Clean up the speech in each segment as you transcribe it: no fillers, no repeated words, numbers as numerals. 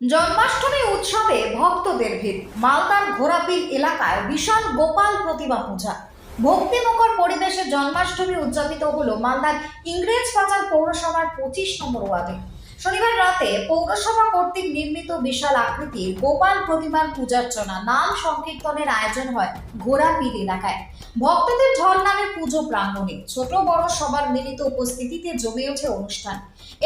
জন্মাষ্টমী উৎসবে ভক্তদের ভিড়। মালদার ঘোড়াপীর এলাকায় বিশাল গোপাল প্রতিমা পূজা। ভক্তিমুখর পরিবেশে জন্মাষ্টমী উদযাপিত হলো মালদার ইংরেজবাজার পৌরসভার 25 নম্বর ওয়ার্ডে। শনিবার রাতে পৌরসভা কর্তৃক নির্মিত বিশাল আকৃতির গোপাল প্রতিমার পূজার্চনা, নাম সংকীর্তনের আয়োজন হয় ঘোড়াপীর এলাকায়। ভক্তদের ঢল নামে পুজো প্রাঙ্গণে ছোট বড় সবার মিলিত উপস্থিতিতে জমে ওঠে অনুষ্ঠান।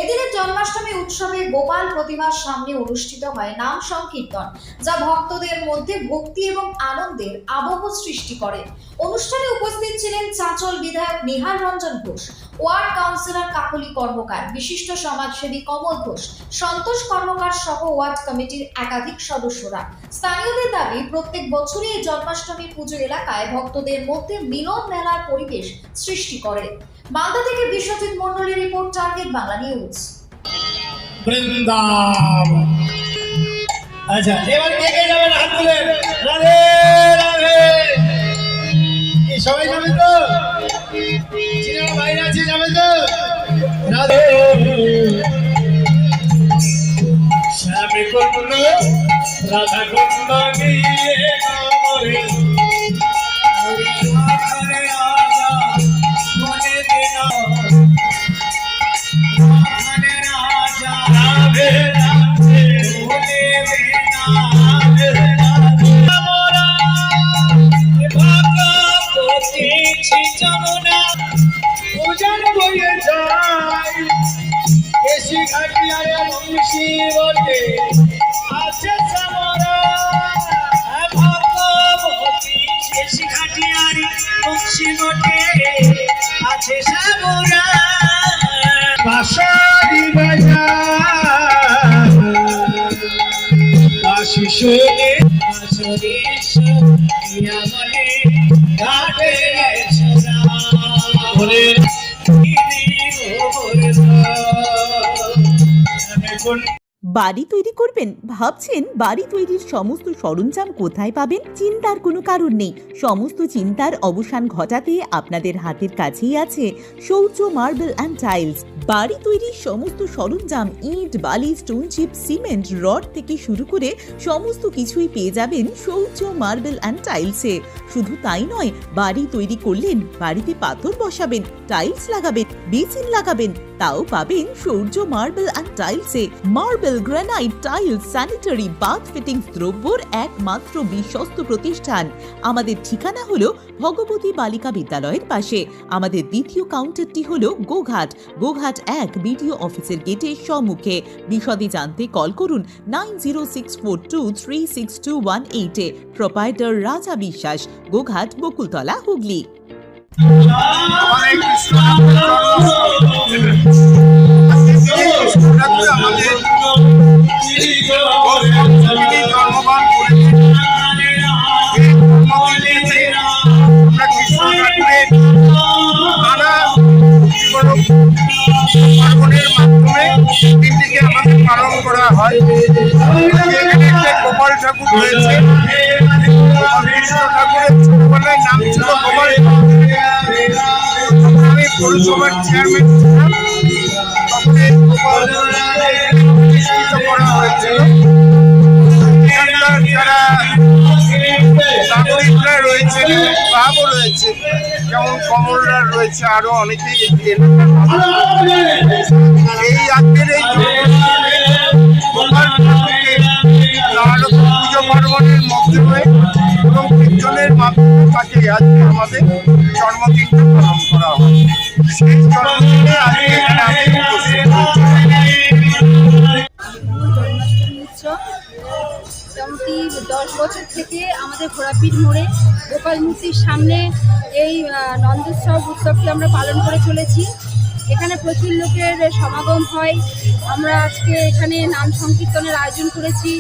এদিনের জন্মাষ্টমী উৎসবে গোপাল প্রতিমার সামনে অনুষ্ঠিত হয় নাম সংকীর্তন, যা ভক্তদের মধ্যে ভক্তি এবং আনন্দের আবহ সৃষ্টি করে। অনুষ্ঠানে উপস্থিত ছিলেন চাঁচল বিধায়ক নিহার রঞ্জন ঘোষ, ওয়ার্ড কাউন্সিলর কাকলি কর্মকার, বিশিষ্ট সমাজসেবী কমল ঘোষ, সন্তোষ কর্মকার সহ ওয়ার্ড কমিটির একাধিক সদস্যরা। স্থানীয়দের দাবি, প্রত্যেক বছরই এই জন্মাষ্টমী পুজো এলাকায় ভক্তদের মধ্যে মিলন মেলার পরিবেশ সৃষ্টি করে। মালদা থেকে বিশ্বজিৎ মন্ডলের রিপোর্ট, টার্গেট বাংলা নিউজ। বৃন্দাবন। আচ্ছা, এবার কে কে যাবেন হাত তুলে? রাধে রাধে। কি সবাই যাবে তো? চিনার বাইরে আছে, যাবে তো? রাধে শ্যামে কুণ্ড রাধা কুণ্ড নিয়ে গমরে হরে রাজা মনে দিনা হরে রাজা রাধে রাধে মনে দিনা মোরা ভগবতী চিচমনা পূজন বয়ে যায় এসি ঘাটিয়ারে বংশী বটে আছে সামরা ভগবতী এসি ঘাটিয়ারে বংশী বটে আছে সামরা বাঁশি বাজা বাঁশি শুনে বাঁশরি শুনিয়া বলে ঘাটে ছোড়া বলে বাড়ি তৈরি করবেন? ভাবছেন বাড়ি তৈরির সমস্ত সরঞ্জাম কোথায় পাবেন? চিন্তার কোনো কারণ নেই। সমস্ত চিন্তার অবসান ঘটাতে আপনাদের হাতের কাছেই আছে শৌর্য মার্বেল অ্যান্ড টাইলস। বাড়ি তৈরির সমস্ত সরঞ্জাম, ইট, বালি, স্টোন চিপ, সিমেন্ট, রড থেকে শুরু করে সমস্ত কিছুই পেয়ে যাবেন শৌর্য মার্বেল অ্যান্ড টাইলসে। শুধু তাই নয়, বাড়ি তৈরি করলেন, বাড়িতে পাথর বসাবেন, টাইলস লাগাবেন, বেসিন লাগাবেন, তাও পাবেন শৌর্য মার্বেল অ্যান্ড টাইলসে। Marble, granite, tiles, sanitary, bath fittings দ্রব্যর একমাত্র বিশ্বস্ত প্রতিষ্ঠান। আমাদের ঠিকানা হলো ভগবতী বালিকা বিদ্যালয়ের পাশে। আমাদের দ্বিতীয় কাউন্টারটি হলো গোঘাট 1 বিডিও অফিসের গেটের সম্মুখে। বিশদে জানতে কল করুন 9064236218 প্রোপাইটার রাজা বিশ্বাস, গোঘাট, বকুলতলা, হুগলি। পালন করা হয়। গোপাল ঠাকুর রয়েছে, ঠাকুরের ছোটবেলায় নাম ছিল গোপাল। আমি পৌরসভার চেয়ারম্যান ছিলাম, প্রতিষ্ঠিত করা হয়েছিল। যারা নাগরিকরা রয়েছে, ক্লাবও রয়েছে, যেমন কমলরা রয়েছে, আরো অনেকেই এই আজকের এই পুজো পার্বণের মাধ্যমে এবং কীর্তনের মাধ্যমে তাকে আজকে আমাদের জন্মদিনটা পালন করা হয়। সেই জন্মদিনে আজকে এখানে আমি উপস্থিত হয়েছি। জন্মাষ্টমী উৎসব মোটামুটি 10 বছর থেকে আমাদের ঘোড়াপীর মোড়ে গোপাল মূর্তির সামনে এই নন্দোৎসব উৎসবটি আমরা পালন করে চলেছি। এখানে প্রচুর লোকের সমাগম হয়। আমরা আজকে এখানে নাম সংকীর্তনের আয়োজন করেছি,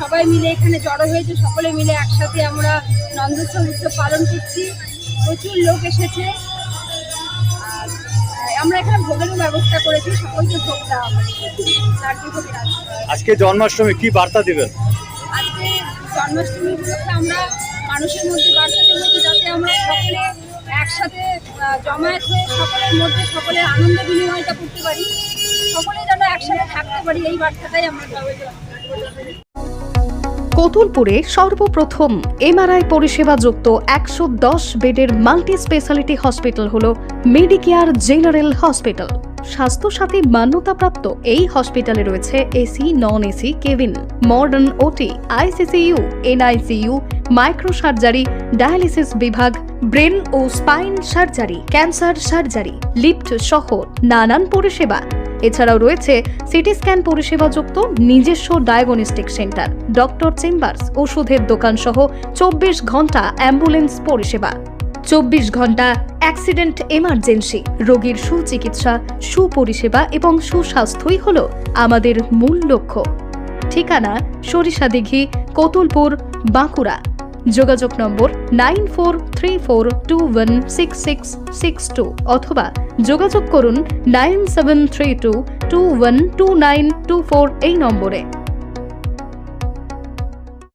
সবাই মিলে এখানে জড়ো হয়েছে, সকলে মিলে একসাথে আমরা নন্দোৎসব উৎসব পালন করছি। প্রচুর লোক এসেছে। আর আমরা এখানে ভোগেরও ব্যবস্থা করেছি, সকলকে ভোগ দেওয়া হয়। আজকে জন্মাষ্টমী কি বার্তা দিবেন? আজকে জন্মাষ্টমী উপলক্ষে আমরা মানুষের মধ্যে বার্তা দেব, যাতে আমরা সকলে একসাথে জমায়েত হয়ে সকলের মধ্যে সকলের আনন্দ বিনিময়টা করতে পারি, সকলে যেন একসাথে থাকতে পারি, এই বার্তাটাই আমরা কতুলপুরে সর্বপ্রথম এমআরআই পরিষেবা যুক্ত 110 বেডের মাল্টি স্পেশালিটি হসপিটাল হল মেডিকেয়ার জেনারেল হসপিটাল। স্বাস্থ্যসাথী মান্যতাপ্রাপ্ত এই হসপিটালে রয়েছে AC, non AC cabin, modern OT, ICCU, NICU, micro surgery, dialysis বিভাগ, ব্রেন ও spine surgery, cancer surgery, lift সহ নানান পরিষেবা। এছাড়াও রয়েছে সিটি স্ক্যান পরিষেবা যুক্ত নিজস্ব ডায়াগনস্টিক সেন্টার, ডক্টর চেম্বার্স, ওষুধের দোকান সহ 24 ঘন্টা অ্যাম্বুলেন্স পরিষেবা। 24 ঘন্টা অ্যাক্সিডেন্ট এমার্জেন্সি, রোগীর সুচিকিৎসা, সুপরিষেবা এবং সুস্বাস্থ্যই হল আমাদের মূল লক্ষ্য। ঠিকানা সরিষাদিঘি, কতুলপুর, বাঁকুড়া। যোগাযোগ নম্বর 9434216662 অথবা যোগাযোগ করুন 9732212924 এই নম্বরে।